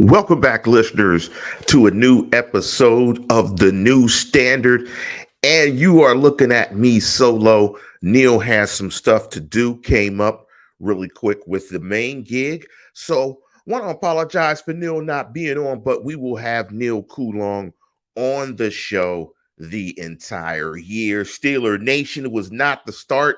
Welcome back, listeners, to a new episode of The New Standard. And you are looking at me solo. Neal has some stuff to do, came up really quick with the main gig. So, want to apologize for Neal not being on, but we will have Neal Coulong on the show the entire year. Steeler Nation was not the start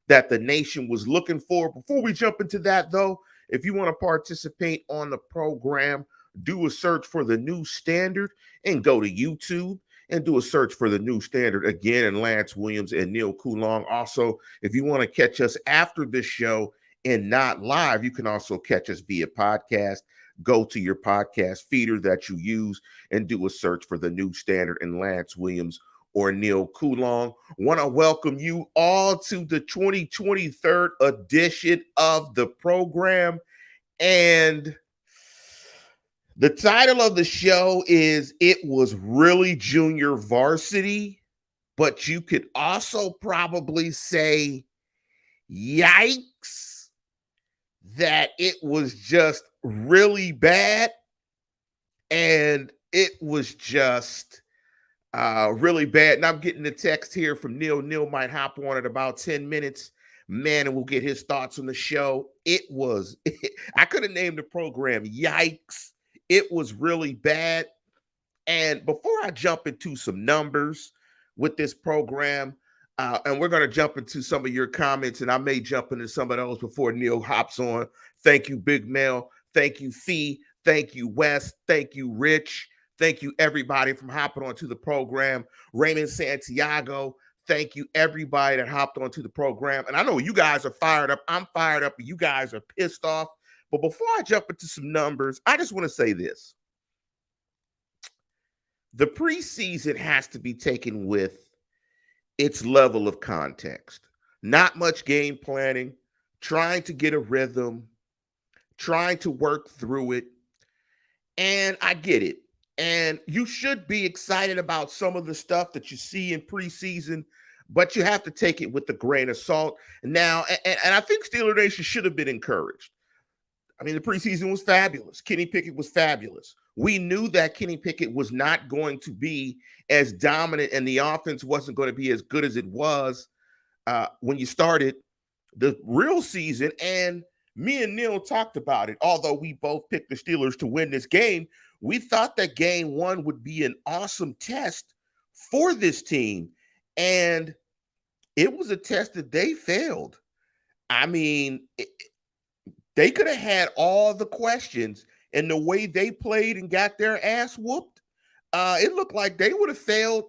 that the nation was looking for. Before we jump into that, though, if you want to participate on the program, do a search for the New Standard and go to YouTube and do a search for the New Standard again and Lance Williams and Neal Coulong. Also, if you want to catch us after this show and not live, you can also catch us via podcast. Go to your podcast feeder that you use and do a search for the New Standard and Lance Williams or Neal Coulong. Want to welcome you all to the 2023 edition of the program. And the title of the show is It Was Really Junior Varsity, but you could also probably say, yikes, that it was just really bad. And it was just really bad. And I'm getting a text here from Neal. Neal might hop on in about 10 minutes. Man, and we'll get his thoughts on the show. I could have named the program Yikes. It was really bad. And before I jump into some numbers with this program, and we're going to jump into some of your comments, and I may jump into some of those before Neal hops on. Thank you, Big Mel. Thank you, Fee. Thank you, Wes. Thank you, Rich. Thank you, everybody, from hopping onto the program. Raymond Santiago, thank you, everybody that hopped onto the program. And I know you guys are fired up. I'm fired up, and you guys are pissed off. But before I jump into some numbers, I just want to say this. The preseason has to be taken with its level of context. Not much game planning, trying to get a rhythm, trying to work through it. And I get it. And you should be excited about some of the stuff that you see in preseason, but you have to take it with a grain of salt. Now, and I think Steeler Nation should have been encouraged. I mean, the preseason was fabulous. Kenny Pickett was fabulous. We knew that Kenny Pickett was not going to be as dominant and the offense wasn't going to be as good as it was when you started the real season. And me and Neal talked about it. Although we both picked the Steelers to win this game, we thought that game one would be an awesome test for this team. And it was a test that they failed. I mean, they could have had all the questions, and the way they played and got their ass whooped, it looked like they would have failed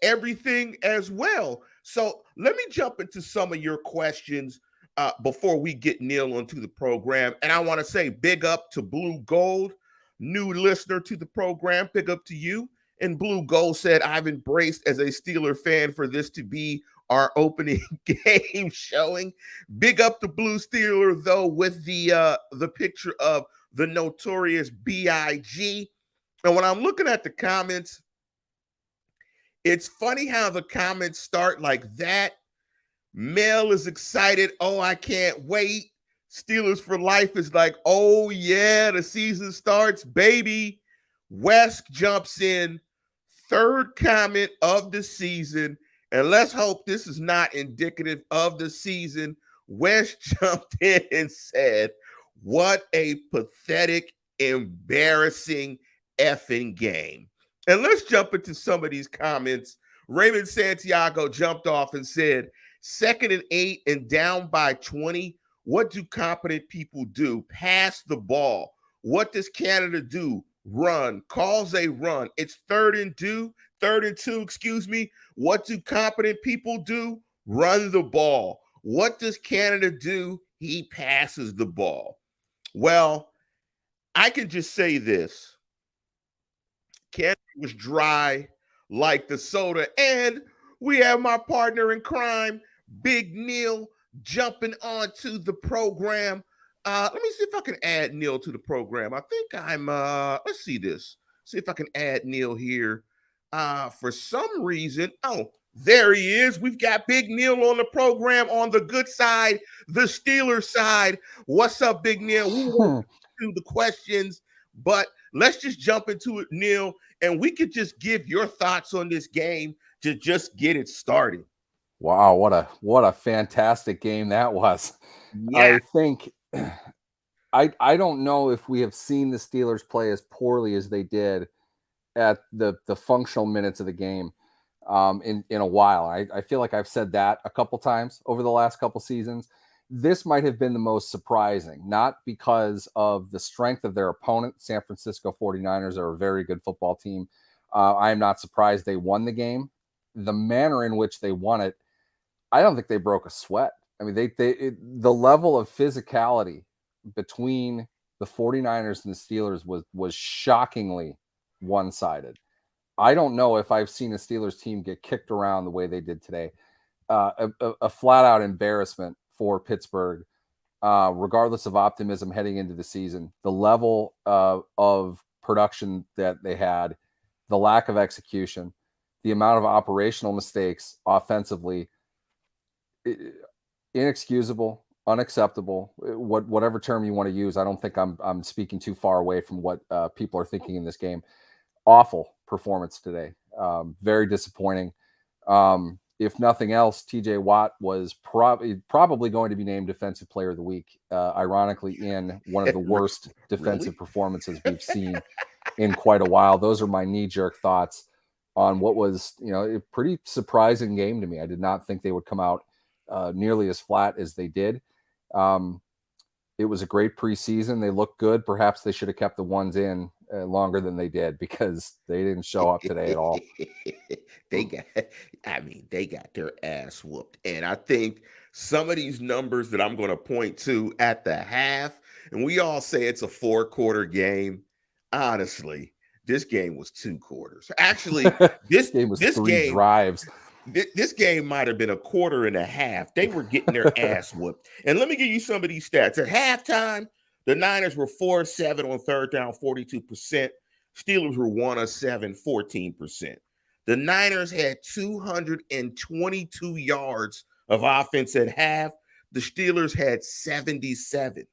everything as well. So let me jump into some of your questions before we get Neal onto the program. And I want to say big up to Blue Gold, new listener to the program. Big up to you. And Blue Gold said, I've embraced as a Steeler fan for this to be our opening game showing. Big up to Blue Steeler, though, with the picture of the notorious B.I.G. And when I'm looking at the comments, it's funny how the comments start like that. Mel is excited. Oh, I can't wait. Steelers for life is like, oh, yeah, the season starts, baby. West jumps in, third comment of the season. And let's hope this is not indicative of the season. West jumped in and said, what a pathetic, embarrassing effing game. And let's jump into some of these comments. Raymond Santiago jumped off and said, 2nd and 8 and down by 20. What do competent people do? Pass the ball. What does Canada do? Run. Calls a run. It's 3rd and 2, excuse me. What do competent people do? Run the ball. What does Canada do? He passes the ball. Well, I can just say this. Canada was dry like the soda. And we have my partner in crime, Big Neal, jumping onto the program. Let me see if I can add Neal to the program. I think let's see this. See if I can add Neal here. For some reason, there he is. We've got Big Neal on the program on the good side, the Steelers side. What's up, Big Neal? We want to do the questions, But let's just jump into it, Neal, and we could just give your thoughts on this game to just get it started. Wow, what a fantastic game that was. Yeah. I think I don't know if we have seen the Steelers play as poorly as they did at the functional minutes of the game in a while. I feel like I've said that a couple times over the last couple seasons. This might have been the most surprising, not because of the strength of their opponent. San Francisco 49ers are a very good football team. I am not surprised they won the game. The manner in which they won it, I don't think they broke a sweat. I mean, the level of physicality between the 49ers and the Steelers was shockingly one-sided. I don't know if I've seen a Steelers team get kicked around the way they did today. A flat-out embarrassment for Pittsburgh, regardless of optimism heading into the season. The level of production that they had, the lack of execution, the amount of operational mistakes offensively, inexcusable, unacceptable, whatever term you want to use. I don't think I'm speaking too far away from what people are thinking in this game. Awful performance today. Very disappointing. If nothing else, TJ Watt was probably going to be named Defensive Player of the Week, ironically, in one of the worst defensive performances we've seen in quite a while. Those are my knee-jerk thoughts on what was, a pretty surprising game to me. I did not think they would come out nearly as flat as they did. It was a great preseason. They looked good. Perhaps they should have kept the ones in longer than they did, because they didn't show up today at all. they got their ass whooped. And I think some of these numbers that I'm going to point to at the half, and we all say it's a 4-quarter game. Honestly, this game was 2 quarters. Actually, this game was this 3 game drives. This game might have been a quarter and a half. They were getting their ass whooped. And let me give you some of these stats. At halftime, the Niners were 4-7 on third down, 42%. Steelers were 1-7, 14%. The Niners had 222 yards of offense at half. The Steelers had 77.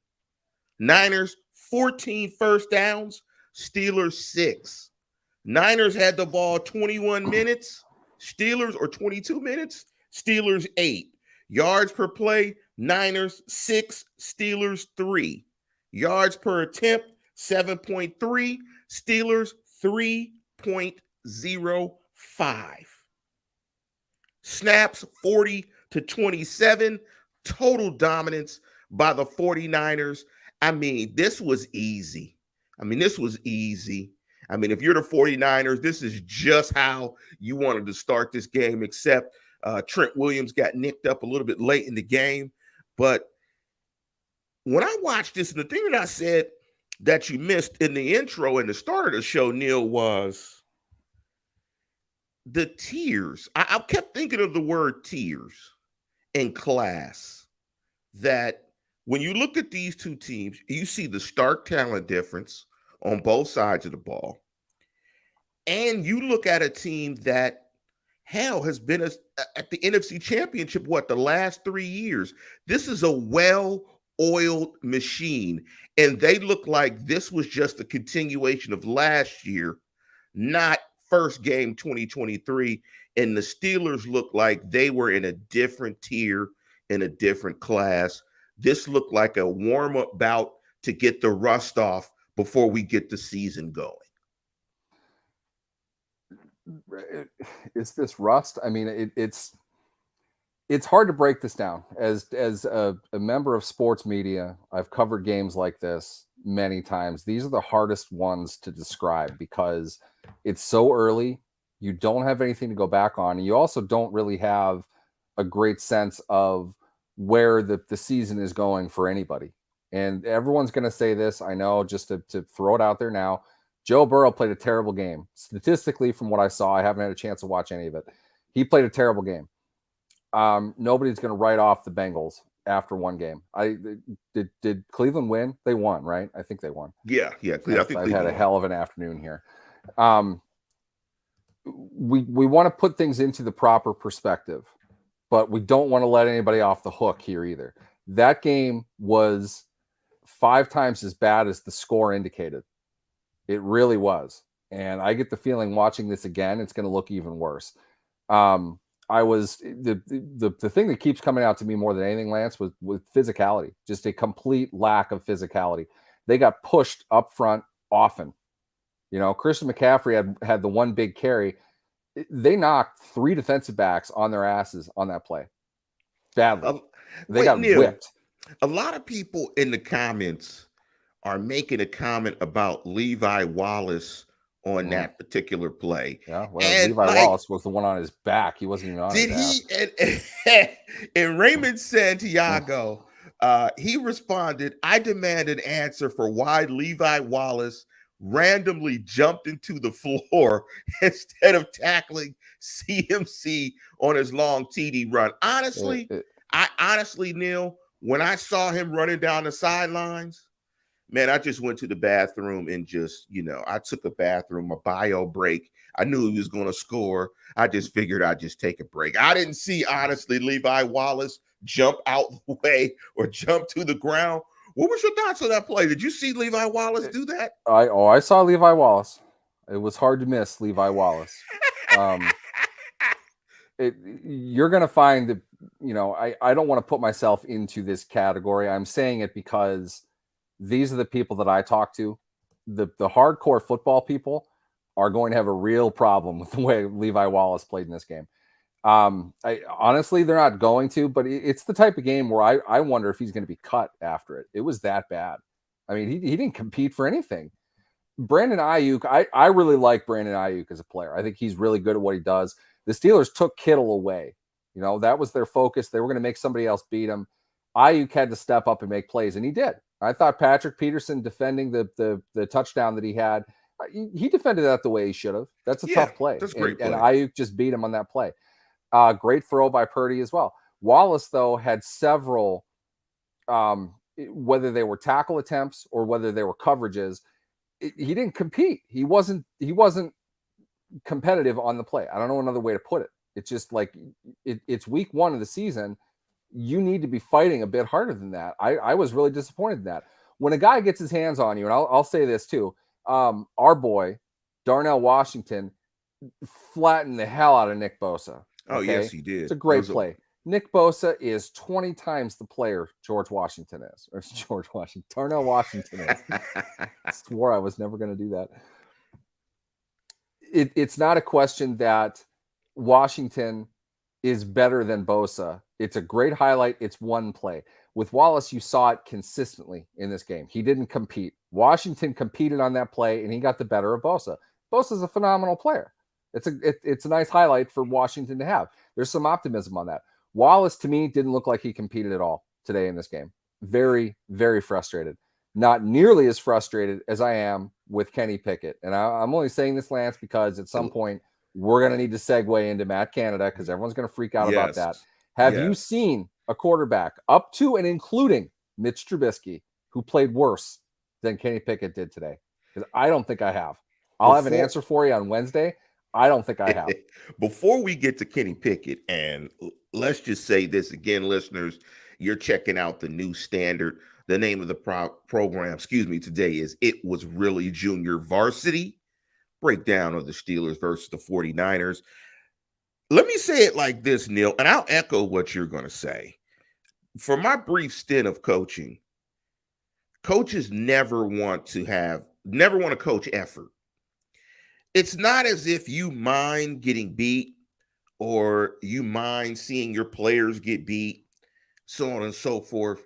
Niners, 14 first downs. Steelers, 6. Niners had the ball 21 minutes. Steelers, or 22 minutes. Steelers, 8. Yards per play, Niners, 6. Steelers, 3. Yards per attempt, 7.3. Steelers, 3.05. Snaps, 40-27. Total dominance by the 49ers. I mean, this was easy. If you're the 49ers, this is just how you wanted to start this game, except Trent Williams got nicked up a little bit late in the game. But when I watched this, and the thing that I said that you missed in the intro and the start of the show, Neal, was the tiers. I kept thinking of the word tiers in class, that when you look at these two teams, you see the stark talent difference on both sides of the ball. And you look at a team that, hell, has been at the NFC Championship, the last 3 years. This is a well-oiled machine. And they look like this was just a continuation of last year, not first game 2023. And the Steelers look like they were in a different tier, in a different class. This looked like a warm-up bout to get the rust off before we get the season going. Is this rust? I mean, it's hard to break this down. As a member of sports media, I've covered games like this many times. These are the hardest ones to describe because it's so early. You don't have anything to go back on. And you also don't really have a great sense of where the season is going for anybody. And everyone's going to say this, I know, just to throw it out there now. Joe Burrow played a terrible game. Statistically, from what I saw, I haven't had a chance to watch any of it. He played a terrible game. Nobody's going to write off the Bengals after one game. Did Cleveland win? They won, right? I think they won. Yeah. I think I've had a hell of an afternoon here. We want to put things into the proper perspective, but we don't want to let anybody off the hook here either. That game was 5 times as bad as the score indicated. It really was. And I get the feeling watching this again, it's going to look even worse. I was the thing that keeps coming out to me more than anything, Lance, was with physicality, just a complete lack of physicality. They got pushed up front often. You know, Christian McCaffrey had the one big carry. They knocked 3 defensive backs on their asses on that play. Badly. They got Neal, whipped. a lot of people in the comments are making a comment about Levi Wallace on that particular play. Yeah, well, And Levi like, Wallace was the one on his back. He wasn't even on did his ass. he and Raymond Santiago, he responded, I demand an answer for why Levi Wallace randomly jumped into the floor instead of tackling CMC on his long TD run. Honestly, Neal, when I saw him running down the sidelines, man, I just went to the bathroom and just, I took a bathroom, a bio break. I knew he was going to score. I just figured I'd just take a break. I didn't see, honestly, Levi Wallace jump out the way or jump to the ground. What was your thoughts on that play? Did you see Levi Wallace do that? I saw Levi Wallace. It was hard to miss Levi Wallace. You're going to find that, I don't want to put myself into this category. I'm saying it because these are the people that I talk to. The hardcore football people are going to have a real problem with the way Levi Wallace played in this game. Honestly, they're not going to, but it's the type of game where I wonder if he's going to be cut after it. It was that bad. I mean, he didn't compete for anything. Brandon Ayuk, I really like Brandon Ayuk as a player. I think he's really good at what he does. The Steelers took Kittle away. That was their focus. They were going to make somebody else beat him. Ayuk had to step up and make plays, and he did. I thought Patrick Peterson defending the touchdown that he had, he defended that the way he should have. That's a tough play. That's a great play. And Ayuk just beat him on that play. Great throw by Purdy as well. Wallace, though, had several, whether they were tackle attempts or whether they were coverages, he didn't compete. He wasn't competitive on the play. I don't know another way to put it. It's just like it's week 1 of the season. You need to be fighting a bit harder than that. I was really disappointed in that. When a guy gets his hands on you, and I'll say this too, our boy, Darnell Washington, flattened the hell out of Nick Bosa. Oh, yes, he did. It's a great play. Nick Bosa is 20 times the player George Washington is. Or Darnell Washington is. I swore I was never going to do that. It's not a question that Washington is better than Bosa. It's a great highlight. It's one play. With Wallace, you saw it consistently in this game. He didn't compete. Washington competed on that play, and he got the better of Bosa. Bosa's a phenomenal player. It's a nice highlight for Washington to have. There's some optimism on that. Wallace, to me, didn't look like he competed at all today in this game. Very, very frustrated. Not nearly as frustrated as I am with Kenny Pickett. And I'm only saying this, Lance, because at some point we're going to need to segue into Matt Canada because everyone's going to freak out about that. Have you seen a quarterback up to and including Mitch Trubisky who played worse than Kenny Pickett did today? Because I don't think I have. I'll have an answer for you on Wednesday. I don't think I have. Before we get to Kenny Pickett, and let's just say this again, listeners, you're checking out the new standard. The name of the program, today is It Was Really Junior Varsity. Breakdown of the Steelers versus the 49ers. Let me say it like this, Neal, and I'll echo what you're going to say. For my brief stint of coaching, coaches never want to coach effort. It's not as if you mind getting beat or you mind seeing your players get beat, so on and so forth.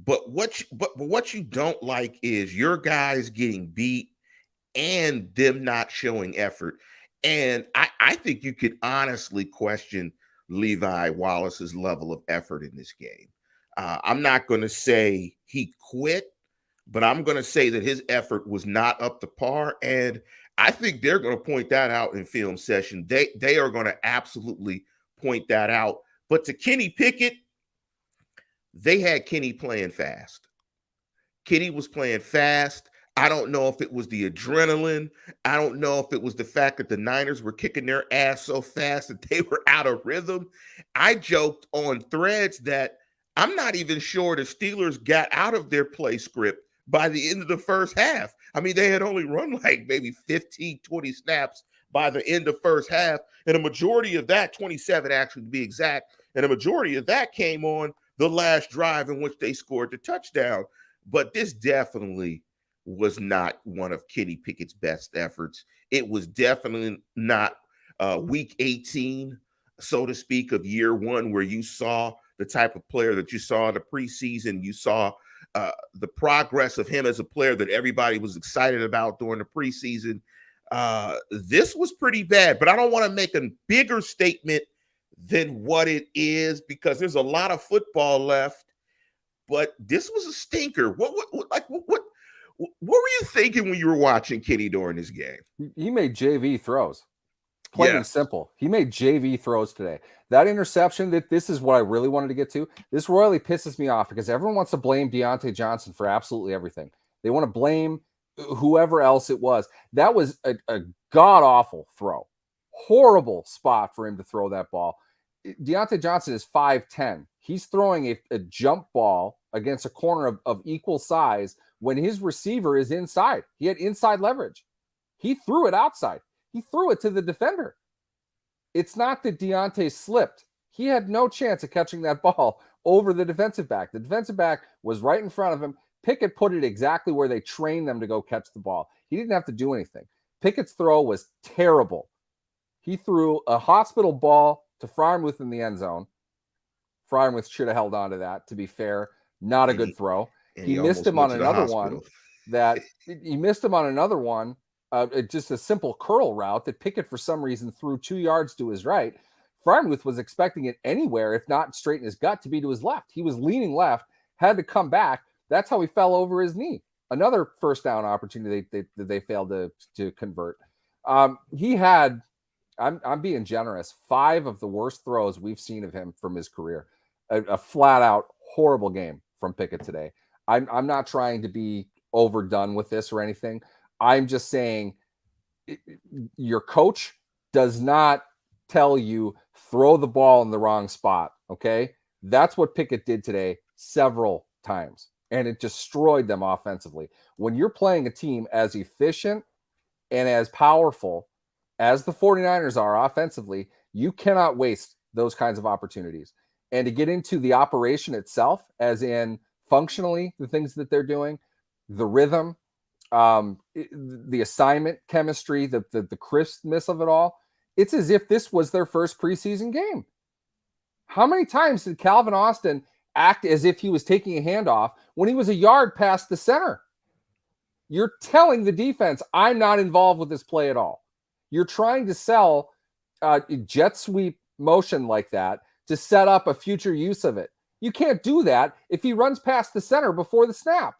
But what you don't like is your guys getting beat and them not showing effort. And I think you could honestly question Levi Wallace's level of effort in this game. I'm not going to say he quit, but I'm going to say that his effort was not up to par. And I think they're going to point that out in film session. They are going to absolutely point that out. But to Kenny Pickett, they had Kenny playing fast. Kenny was playing fast. I don't know if it was the adrenaline. I don't know if it was the fact that the Niners were kicking their ass so fast that they were out of rhythm. I joked on Threads that I'm not even sure the Steelers got out of their play script by the end of the first half. I mean, they had only run like maybe 15, 20 snaps by the end of first half. And a majority of that, 27 actually to be exact, and a majority of that came on the last drive in which they scored the touchdown. But this definitely was not one of Kenny Pickett's best efforts. It was definitely not week 18, so to speak, of year one, where you saw the type of player that you saw in the preseason. You saw the progress of him as a player that everybody was excited about during the preseason. This was pretty bad, but I don't want to make a bigger statement than what it is because there's a lot of football left. But this was a stinker. What were you thinking when you were watching Kenny during this game? He made JV throws. Plain and Yes. simple. He made JV throws today. That interception, this is what I really wanted to get to. This royally pisses me off because everyone wants to blame Deontay Johnson for absolutely everything. They want to blame whoever else it was. That was a god-awful throw. Horrible spot for him to throw that ball. Deontay Johnson is 5'10". He's throwing a jump ball against a corner of equal size when his receiver is inside. He had inside leverage. He threw it outside. He threw it to the defender. It's not that Deontay slipped. He had no chance of catching that ball over the defensive back. The defensive back was right in front of him. Pickett put it exactly where they trained them to go catch the ball. He didn't have to do anything. Pickett's throw was terrible. He threw a hospital ball to Freiermuth in the end zone. Freiermuth should have held on to that, to be fair. Not a good throw. He missed him on another one just a simple curl route that Pickett, for some reason, threw 2 yards to his right. Freiermuth was expecting it anywhere, if not straight in his gut, to be to his left. He was leaning left, had to come back. That's how he fell over his knee. Another first down opportunity they failed to convert. He had, I'm being generous, 5 of the worst throws we've seen of him from his career. A flat out horrible game from Pickett today. I'm not trying to be overdone with this or anything. I'm just saying your coach does not tell you throw the ball in the wrong spot, okay? That's what Pickett did today several times, and it destroyed them offensively. When you're playing a team as efficient and as powerful as the 49ers are offensively, you cannot waste those kinds of opportunities. And to get into the operation itself, as in functionally the things that they're doing, the rhythm, the assignment chemistry, the crispness of it all, it's as if this was their first preseason game. How many times did Calvin Austin act as if he was taking a handoff when he was a yard past the center? You're telling the defense, I'm not involved with this play at all. You're trying to sell jet sweep motion like that to set up a future use of it. You can't do that if he runs past the center before the snap.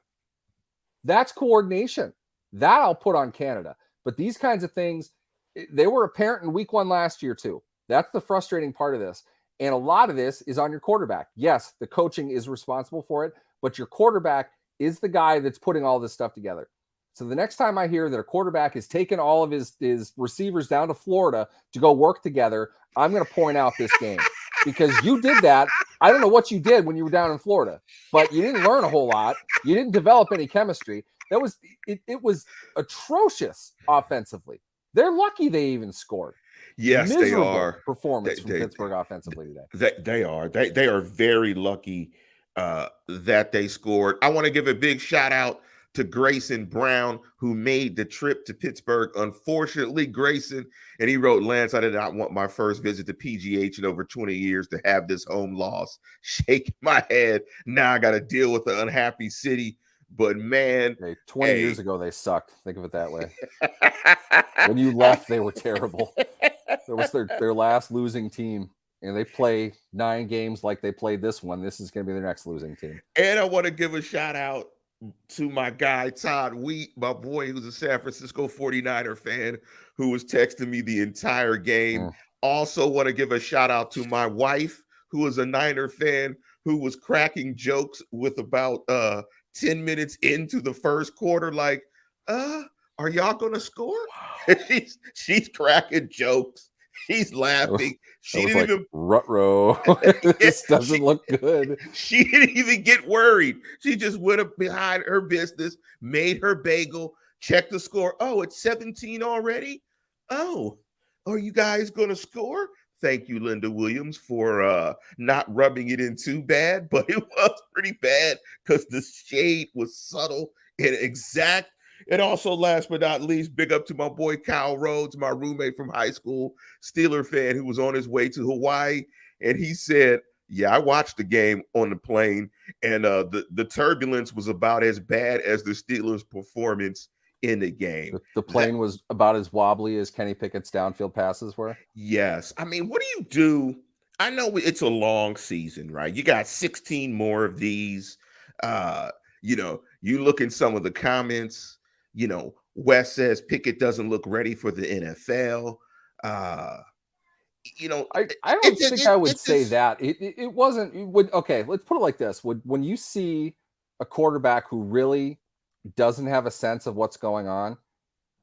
That's coordination. That I'll put on Canada. But these kinds of things, they were apparent in week 1 last year too. That's the frustrating part of this. And a lot of this is on your quarterback. Yes, the coaching is responsible for it, but your quarterback is the guy that's putting all this stuff together. So the next time I hear that a quarterback is taking all of his receivers down to Florida to go work together, I'm going to point out this game. Because you did that. I don't know what you did when you were down in Florida, but you didn't learn a whole lot. You didn't develop any chemistry. That was it was atrocious offensively. They're lucky they even scored. Yes, Miserable they are. Performance from Pittsburgh offensively today. They are. They are very lucky that they scored. I want to give a big shout out to Grayson Brown, who made the trip to Pittsburgh. Unfortunately, Grayson, and he wrote, Lance, I did not want my first visit to PGH in over 20 years to have this home loss. Shaking my head. Now I got to deal with the unhappy city. But man, 20 years ago, they sucked. Think of it that way. When you left, they were terrible. That was their last losing team. And they play 9 games like they played this one. This is going to be their next losing team. And I want to give a shout out to my guy, Todd Wheat, my boy, who's a San Francisco 49er fan, who was texting me the entire game. Also want to give a shout out to my wife, who is a Niner fan, who was cracking jokes with about 10 minutes into the first quarter, like, are y'all going to score? She's cracking jokes. She's laughing. She didn't even Ruh-roh. This doesn't look good. She didn't even get worried. She just went up behind her business, made her bagel, Check the score. Oh, it's 17 already. Oh, are you guys going to score? Thank you, Linda Williams, for not rubbing it in too bad, but it was pretty bad because the shade was subtle and exact. And also, last but not least, big up to my boy Kyle Rhodes, my roommate from high school, Steeler fan who was on his way to Hawaii. And he said, yeah, I watched the game on the plane, and the turbulence was about as bad as the Steelers' performance in the game. The plane was about as wobbly as Kenny Pickett's downfield passes were. Yes. I mean, what do you do? I know it's a long season, right? You got 16 more of these. You look in some of the comments, Wes says Pickett doesn't look ready for the NFL. Uh, I don't think I would say that. It wasn't. Okay, let's put it like this. When you see a quarterback who really doesn't have a sense of what's going on,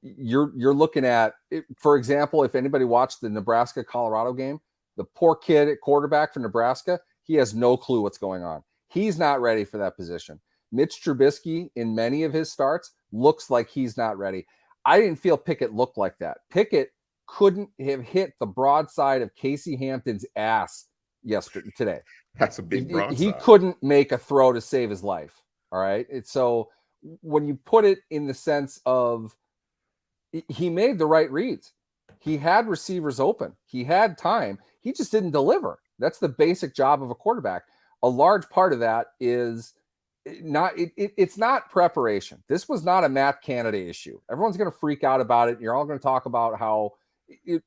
you're looking at it. For example, if anybody watched the Nebraska-Colorado game, the poor kid at quarterback for Nebraska, he has no clue what's going on. He's not ready for that position. Mitch Trubisky, in many of his starts, looks like he's not ready. I didn't feel Pickett looked like that. Pickett couldn't have hit the broadside of Casey Hampton's ass today. That's a big broadside. He couldn't make a throw to save his life. All right. So when you put it in the sense of he made the right reads, he had receivers open, he had time, he just didn't deliver. That's the basic job of a quarterback. A large part of that is it's not preparation. This was not a Matt Canada issue. Everyone's going to freak out about it. You're all going to talk about how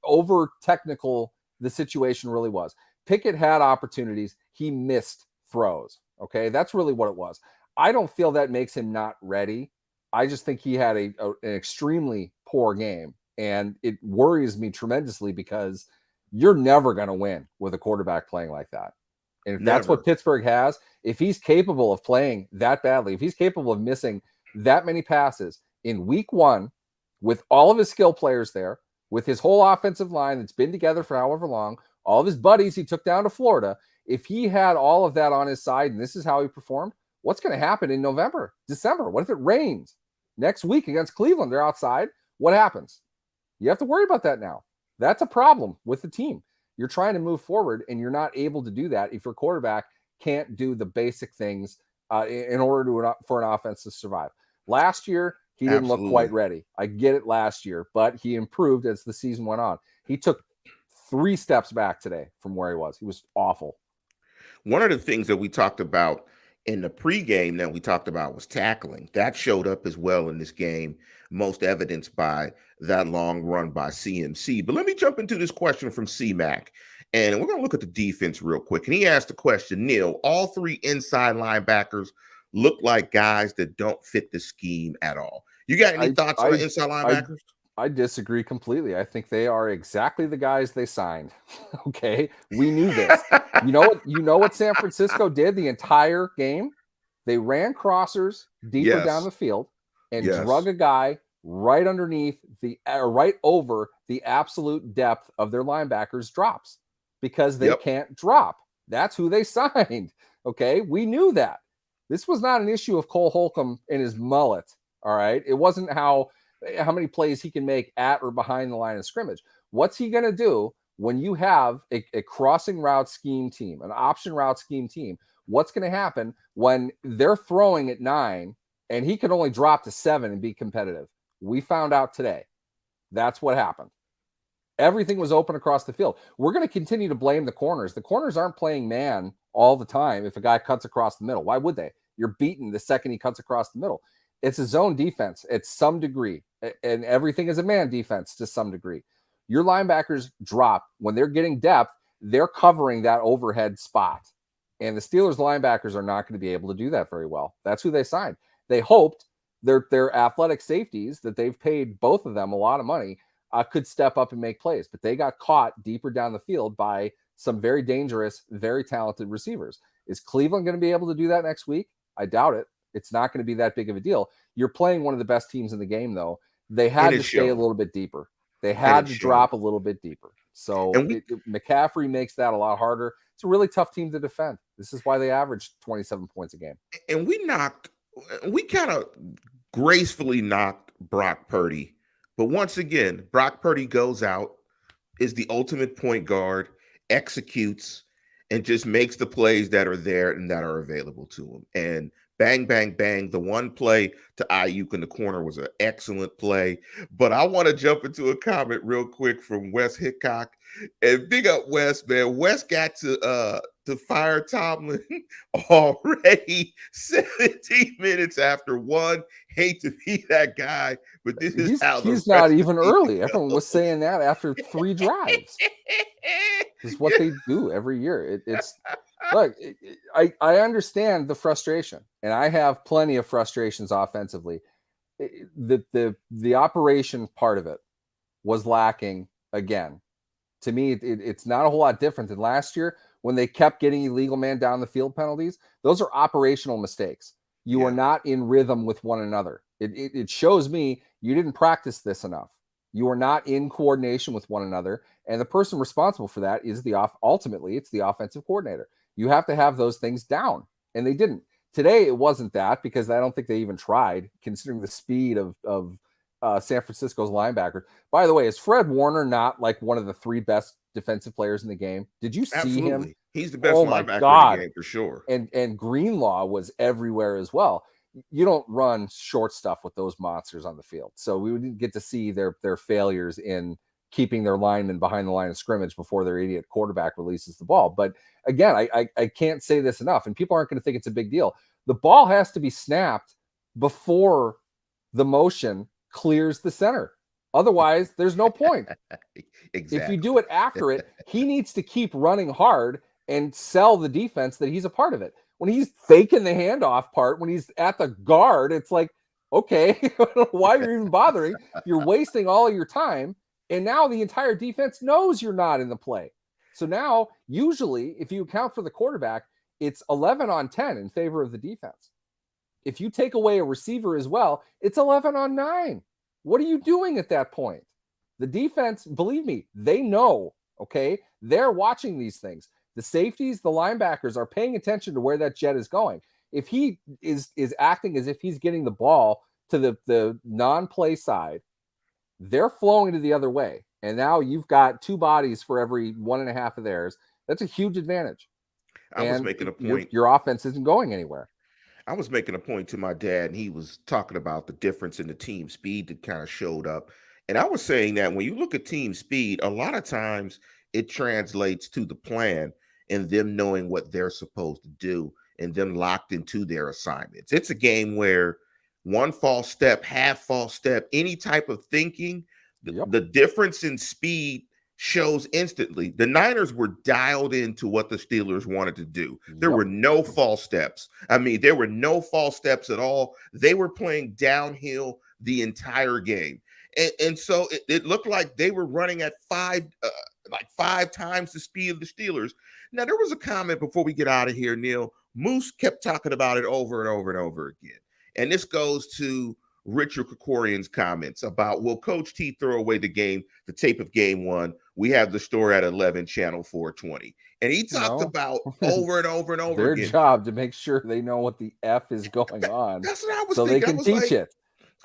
over technical the situation really was. Pickett had opportunities. He missed throws. Okay. That's really what it was. I don't feel that makes him not ready. I just think he had an extremely poor game, and it worries me tremendously because you're never going to win with a quarterback playing like that. And if that's what Pittsburgh has, if he's capable of playing that badly, if he's capable of missing that many passes in week one with all of his skill players there, with his whole offensive line that's been together for however long, all of his buddies he took down to Florida, if he had all of that on his side and this is how he performed, what's going to happen in November, December? What if it rains next week against Cleveland? They're outside. What happens? You have to worry about that now. That's a problem with the team. You're trying to move forward, and you're not able to do that if your quarterback can't do the basic things in order for an offense to survive. Last year, he didn't look quite ready. I get it last year, but he improved as the season went on. He took 3 steps back today from where he was. He was awful. One of the things that we talked about in the pregame that we talked about was tackling. That showed up as well in this game, most evidenced by that long run by CMC. But let me jump into this question from C-Mac, and we're going to look at the defense real quick. And he asked the question, Neal, all 3 inside linebackers look like guys that don't fit the scheme at all. You got any thoughts on the inside linebackers? I disagree completely. I think they are exactly the guys they signed. Okay. We knew this. You know what San Francisco did the entire game? They ran crossers deeper down the field and drug a guy right underneath right over the absolute depth of their linebackers' drops because they can't drop. That's who they signed. Okay. We knew that. This was not an issue of Cole Holcomb and his mullet. All right. It wasn't how many plays he can make at or behind the line of scrimmage. What's he going to do when you have a crossing route scheme team, an option route scheme team? What's going to happen when they're throwing at 9 and he can only drop to 7 and be competitive? We found out today. That's what happened. Everything was open across the field. We're going to continue to blame the corners. The corners aren't playing man all the time if a guy cuts across the middle. Why would they? You're beaten the second he cuts across the middle. It's a zone defense at some degree, and everything is a man defense to some degree. Your linebackers drop. When they're getting depth, they're covering that overhead spot. And the Steelers linebackers are not going to be able to do that very well. That's who they signed. They hoped their athletic safeties that they've paid both of them a lot of money could step up and make plays, but they got caught deeper down the field by some very dangerous, very talented receivers. Is Cleveland going to be able to do that next week? I doubt it. It's not going to be that big of a deal. You're playing one of the best teams in the game, though. They had to stay a little bit deeper. They had to drop a little bit deeper. So McCaffrey makes that a lot harder. It's a really tough team to defend. This is why they averaged 27 points a game. And we kind of gracefully knocked Brock Purdy. But once again, Brock Purdy goes out, is the ultimate point guard, executes, and just makes the plays that are there and that are available to him. And bang, bang, bang. The one play to Ayuk in the corner was an excellent play. But I want to jump into a comment real quick from Wes Hickok. And big up Wes, man. Wes got to fire Tomlin already 17 minutes after one. Hate to be that guy, but this is how the He's not even recipe early. goes. Everyone was saying that after 3 drives. This is what they do every year. Look, I understand the frustration, and I have plenty of frustrations offensively. The operation part of it was lacking again. To me, it's not a whole lot different than last year when they kept getting illegal man down the field penalties. Those are operational mistakes. You are not in rhythm with one another. It shows me you didn't practice this enough. You are not in coordination with one another. And the person responsible for that is ultimately it's the offensive coordinator. You have to have those things down. And they didn't. Today, it wasn't that, because I don't think they even tried, considering the speed of San Francisco's linebacker. By the way, is Fred Warner not like one of the 3 best defensive players in the game? Did you see him? He's the best linebacker in the game for sure. And Greenlaw was everywhere as well. You don't run short stuff with those monsters on the field. So we didn't get to see their failures in keeping their linemen behind the line of scrimmage before their idiot quarterback releases the ball. But again, I can't say this enough, and people aren't going to think it's a big deal. The ball has to be snapped before the motion clears the center. Otherwise, there's no point. Exactly. If you do it after it, he needs to keep running hard and sell the defense that he's a part of it. When he's faking the handoff part, when he's at the guard, it's like, okay, I don't know why you're even bothering. You're wasting all of your time. And now the entire defense knows you're not in the play. So now, usually, if you account for the quarterback, it's 11 on 10 in favor of the defense. If you take away a receiver as well, it's 11 on 9. What are you doing at that point? The defense, believe me, they know, okay? They're watching these things. The safeties, the linebackers are paying attention to where that jet is going. If he is acting as if he's getting the ball to the non-play side, they're flowing to the other way. And now you've got 2 bodies for every 1.5 of theirs. That's a huge advantage. I was making a point. Your offense isn't going anywhere. I was making a point to my dad, and he was talking about the difference in the team speed that kind of showed up. And I was saying that when you look at team speed, a lot of times it translates to the plan and them knowing what they're supposed to do and them locked into their assignments. It's a game where one false step, half false step, any type of thinking, the difference in speed shows instantly. The Niners were dialed into what the Steelers wanted to do. There were no false steps. I mean, there were no false steps at all. They were playing downhill the entire game. And so it looked like they were running at 5 times the speed of the Steelers. Now, there was a comment before we get out of here, Neal. Moose kept talking about it over and over and over again. And this goes to Richard Krikorian's comments about, will Coach T throw away the tape of game 1? We have the story at 11, channel 420. And he talked about over and over and over again. Their job to make sure they know what the F is going on. That's what I was so thinking. They can teach it.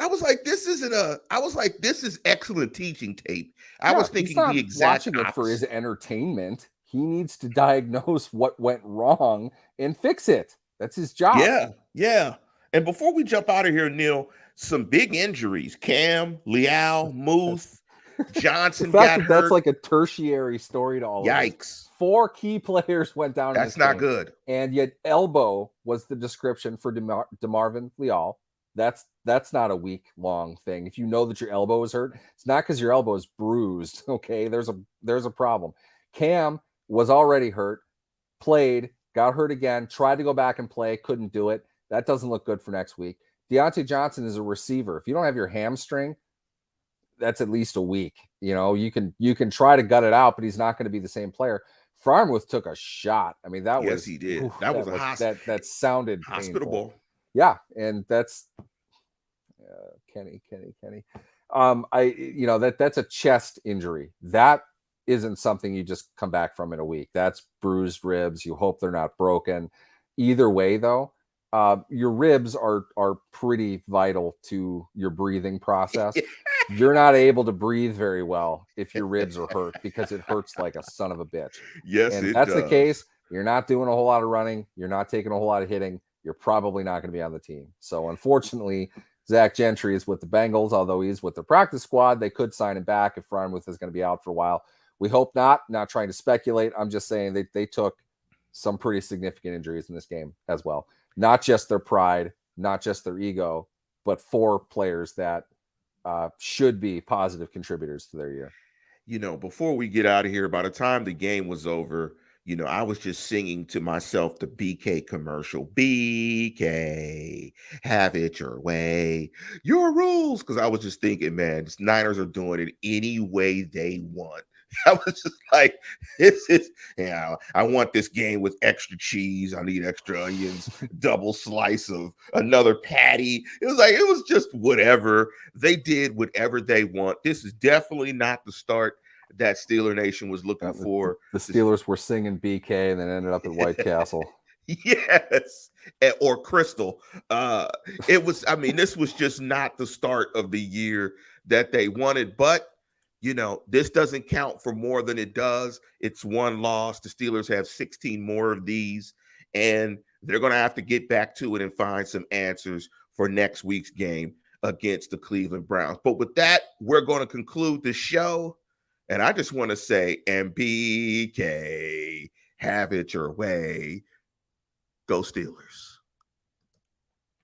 I was like, this is excellent teaching tape. I was thinking the exact watching it for his entertainment. He needs to diagnose what went wrong and fix it. That's his job. Yeah. And before we jump out of here, Neal, some big injuries. Cam, Leal, Muth, Johnson got hurt. That's like a tertiary story to all of us. Yikes. 4 key players went down. That's not good. And yet elbow was the description for DeMarvin Leal. That's not a week-long thing. If you know that your elbow is hurt, it's not because your elbow is bruised. Okay, there's a problem. Cam was already hurt, played, got hurt again, tried to go back and play, couldn't do it. That doesn't look good for next week. Deontay Johnson is a receiver. If you don't have your hamstring, that's at least a week. You know, you can try to gut it out, but he's not going to be the same player. Freiermuth took a shot. I mean, yes, he did. That was a hospital. That sounded hospitable. Painful. Yeah, and that's Kenny. That's a chest injury. That isn't something you just come back from in a week. That's bruised ribs. You hope they're not broken. Either way, though, your ribs are pretty vital to your breathing process. You're not able to breathe very well if your ribs are hurt because it hurts like a son of a bitch. Yes, And if it that's the does. case, you're not doing a whole lot of running. You're not taking a whole lot of hitting. You're probably not going to be on the team. So unfortunately, Zach Gentry is with the Bengals, although he's with the practice squad. They could sign him back if Frymouth is going to be out for a while. We hope not. Not trying to speculate. I'm just saying they took some pretty significant injuries in this game as well. Not just their pride, not just their ego, but 4 players that should be positive contributors to their year. Before we get out of here, by the time the game was over, I was just singing to myself the BK commercial. BK, have it your way, your rules. Because I was just thinking, man, the Niners are doing it any way they want. I was just like, this is, I want this game with extra cheese. I need extra onions, double slice of another patty. It was just whatever. They did whatever they want. This is definitely not the start that Steeler Nation was looking for. The Steelers were singing BK and then ended up at White Castle. Yes, or Crystal. This was just not the start of the year that they wanted, but this doesn't count for more than it does. It's 1 loss. The Steelers have 16 more of these, and they're going to have to get back to it and find some answers for next week's game against the Cleveland Browns. But with that, we're going to conclude the show. And I just want to say, MBK, have it your way. Go Steelers.